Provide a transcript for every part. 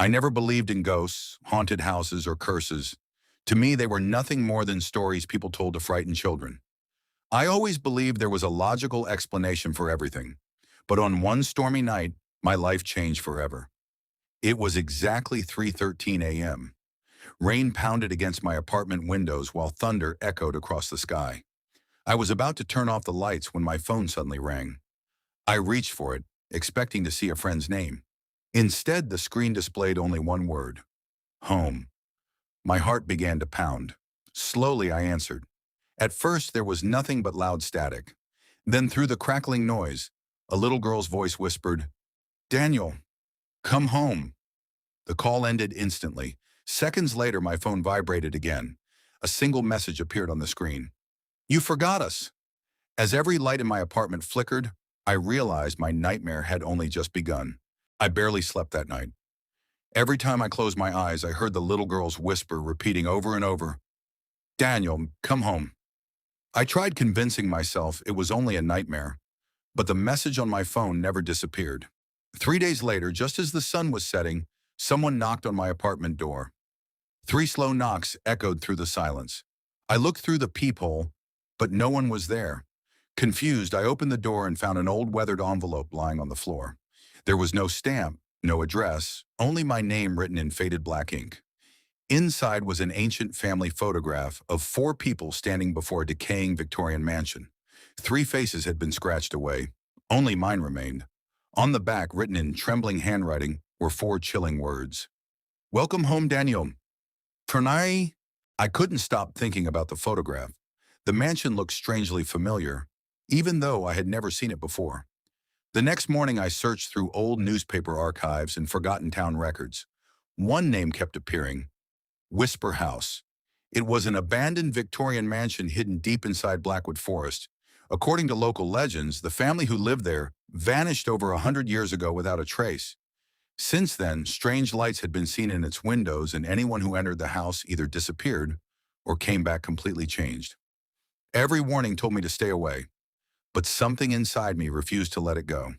I never believed in ghosts, haunted houses, or curses. To me, they were nothing more than stories people told to frighten children. I always believed there was a logical explanation for everything. But on one stormy night, my life changed forever. It was exactly 3:13 a.m. Rain pounded against my apartment windows while thunder echoed across the sky. I was about to turn off the lights when my phone suddenly rang. I reached for it, expecting to see a friend's name. Instead, the screen displayed only one word: home. My heart began to pound. Slowly, I answered. At first, there was nothing but loud static. Then, through the crackling noise, a little girl's voice whispered, "Daniel, come home." The call ended instantly. Seconds later, my phone vibrated again. A single message appeared on the screen. "You forgot us." As every light in my apartment flickered, I realized my nightmare had only just begun. I barely slept that night. Every time I closed my eyes, I heard the little girl's whisper repeating over and over, "Daniel, come home." I tried convincing myself it was only a nightmare, but the message on my phone never disappeared. 3 days later, just as the sun was setting, someone knocked on my apartment door. Three slow knocks echoed through the silence. I looked through the peephole, but no one was there. Confused, I opened the door and found an old weathered envelope lying on the floor. There was no stamp, no address, only my name written in faded black ink. Inside was an ancient family photograph of four people standing before a decaying Victorian mansion. Three faces had been scratched away. Only mine remained. On the back, written in trembling handwriting, were four chilling words. "Welcome home, Daniel. Pranay." I couldn't stop thinking about the photograph. The mansion looked strangely familiar, even though I had never seen it before. The next morning, I searched through old newspaper archives and forgotten town records. One name kept appearing: Whisper House. It was an abandoned Victorian mansion hidden deep inside Blackwood Forest. According to local legends, the family who lived there vanished over 100 years ago without a trace. Since then, strange lights had been seen in its windows, and anyone who entered the house either disappeared or came back completely changed. Every warning told me to stay away, but something inside me refused to let it go.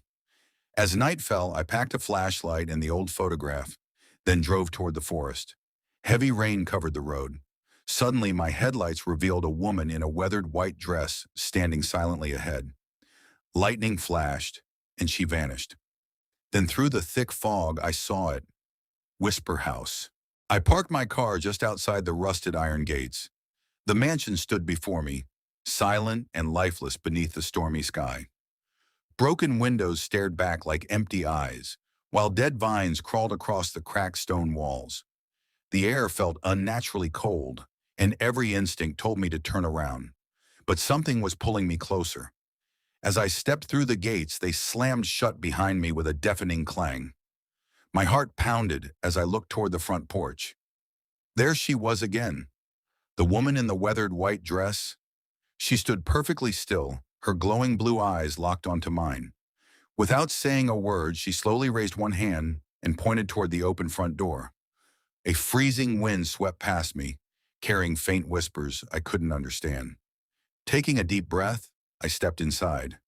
As night fell, I packed a flashlight and the old photograph, then drove toward the forest. Heavy rain covered the road. Suddenly, my headlights revealed a woman in a weathered white dress standing silently ahead. Lightning flashed, and she vanished. Then through the thick fog, I saw it: Whisper House. I parked my car just outside the rusted iron gates. The mansion stood before me, silent and lifeless beneath the stormy sky. Broken windows stared back like empty eyes, while dead vines crawled across the cracked stone walls. The air felt unnaturally cold, and every instinct told me to turn around. But something was pulling me closer. As I stepped through the gates, they slammed shut behind me with a deafening clang. My heart pounded as I looked toward the front porch. There she was again, the woman in the weathered white dress. She stood perfectly still, her glowing blue eyes locked onto mine. Without saying a word, she slowly raised one hand and pointed toward the open front door. A freezing wind swept past me, carrying faint whispers I couldn't understand. Taking a deep breath, I stepped inside,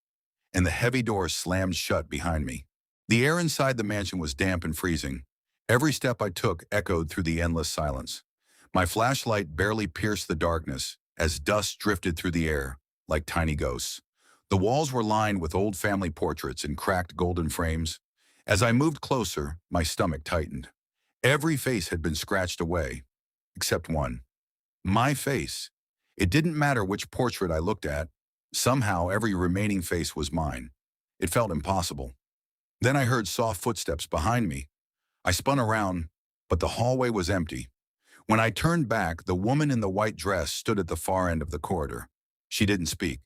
and the heavy door slammed shut behind me. The air inside the mansion was damp and freezing. Every step I took echoed through the endless silence. My flashlight barely pierced the darkness as dust drifted through the air like tiny ghosts. The walls were lined with old family portraits in cracked golden frames. As I moved closer, my stomach tightened. Every face had been scratched away, except one. My face. It didn't matter which portrait I looked at. Somehow, every remaining face was mine. It felt impossible. Then I heard soft footsteps behind me. I spun around, but the hallway was empty. When I turned back, the woman in the white dress stood at the far end of the corridor. She didn't speak.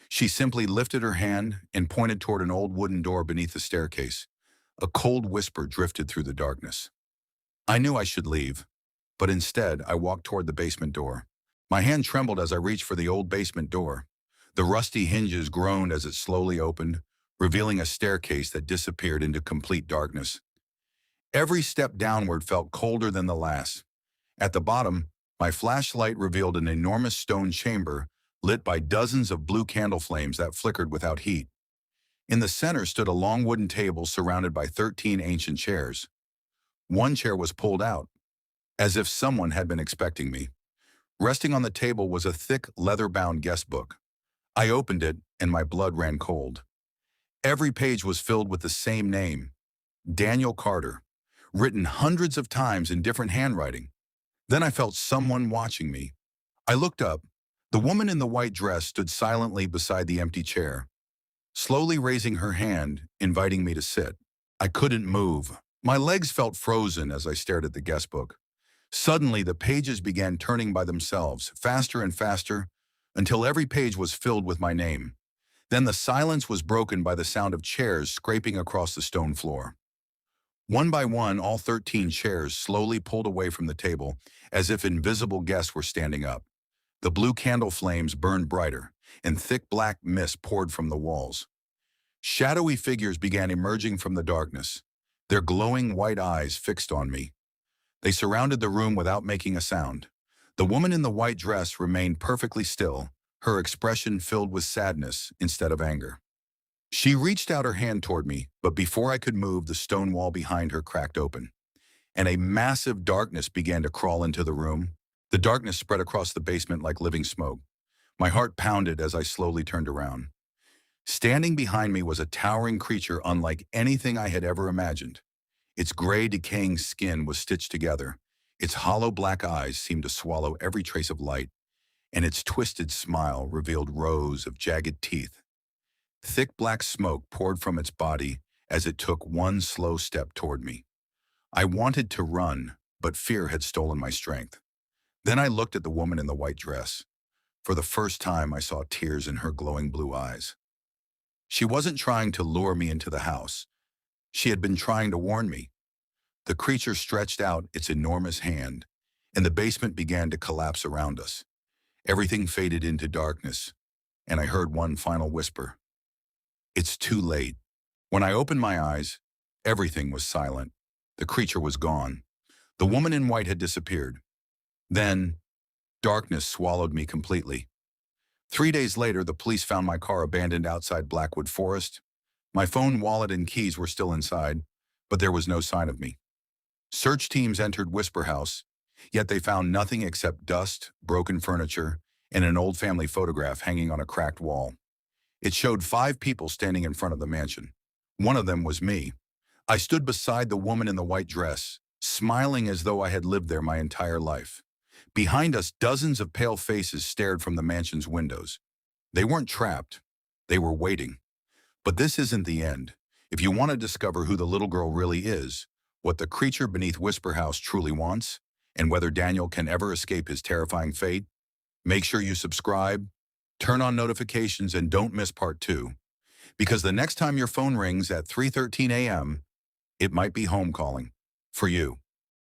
She simply lifted her hand and pointed toward an old wooden door beneath the staircase. A cold whisper drifted through the darkness. I knew I should leave, but instead I walked toward the basement door. My hand trembled as I reached for the old basement door. The rusty hinges groaned as it slowly opened, revealing a staircase that disappeared into complete darkness. Every step downward felt colder than the last. At the bottom, my flashlight revealed an enormous stone chamber lit by dozens of blue candle flames that flickered without heat. In the center stood a long wooden table surrounded by 13 ancient chairs. One chair was pulled out, as if someone had been expecting me. Resting on the table was a thick, leather-bound guest book. I opened it, and my blood ran cold. Every page was filled with the same name, Daniel Carter, written hundreds of times in different handwriting. Then I felt someone watching me. I looked up. The woman in the white dress stood silently beside the empty chair, slowly raising her hand, inviting me to sit. I couldn't move. My legs felt frozen as I stared at the guest book. Suddenly, the pages began turning by themselves, faster and faster, until every page was filled with my name. Then the silence was broken by the sound of chairs scraping across the stone floor. One by one, all 13 chairs slowly pulled away from the table, as if invisible guests were standing up. The blue candle flames burned brighter, and thick black mist poured from the walls. Shadowy figures began emerging from the darkness, their glowing white eyes fixed on me. They surrounded the room without making a sound. The woman in the white dress remained perfectly still, her expression filled with sadness instead of anger. She reached out her hand toward me, but before I could move, the stone wall behind her cracked open, and a massive darkness began to crawl into the room. The darkness spread across the basement like living smoke. My heart pounded as I slowly turned around. Standing behind me was a towering creature unlike anything I had ever imagined. Its gray, decaying skin was stitched together. Its hollow black eyes seemed to swallow every trace of light, and its twisted smile revealed rows of jagged teeth. Thick black smoke poured from its body as it took one slow step toward me. I wanted to run, but fear had stolen my strength. Then I looked at the woman in the white dress. For the first time, I saw tears in her glowing blue eyes. She wasn't trying to lure me into the house. She had been trying to warn me. The creature stretched out its enormous hand, and the basement began to collapse around us. Everything faded into darkness, and I heard one final whisper. "It's too late." When I opened my eyes, everything was silent. The creature was gone. The woman in white had disappeared. Then, darkness swallowed me completely. 3 days later, the police found my car abandoned outside Blackwood Forest. My phone, wallet, and keys were still inside, but there was no sign of me. Search teams entered Whisper House, yet they found nothing except dust, broken furniture, and an old family photograph hanging on a cracked wall. It showed 5 people standing in front of the mansion. One of them was me. I stood beside the woman in the white dress, smiling as though I had lived there my entire life. Behind us, dozens of pale faces stared from the mansion's windows. They weren't trapped. They were waiting. But this isn't the end. If you want to discover who the little girl really is, what the creature beneath Whisper House truly wants, and whether Daniel can ever escape his terrifying fate, make sure you subscribe, turn on notifications, and don't miss part 2. Because the next time your phone rings at 3:13 a.m., it might be home calling for you.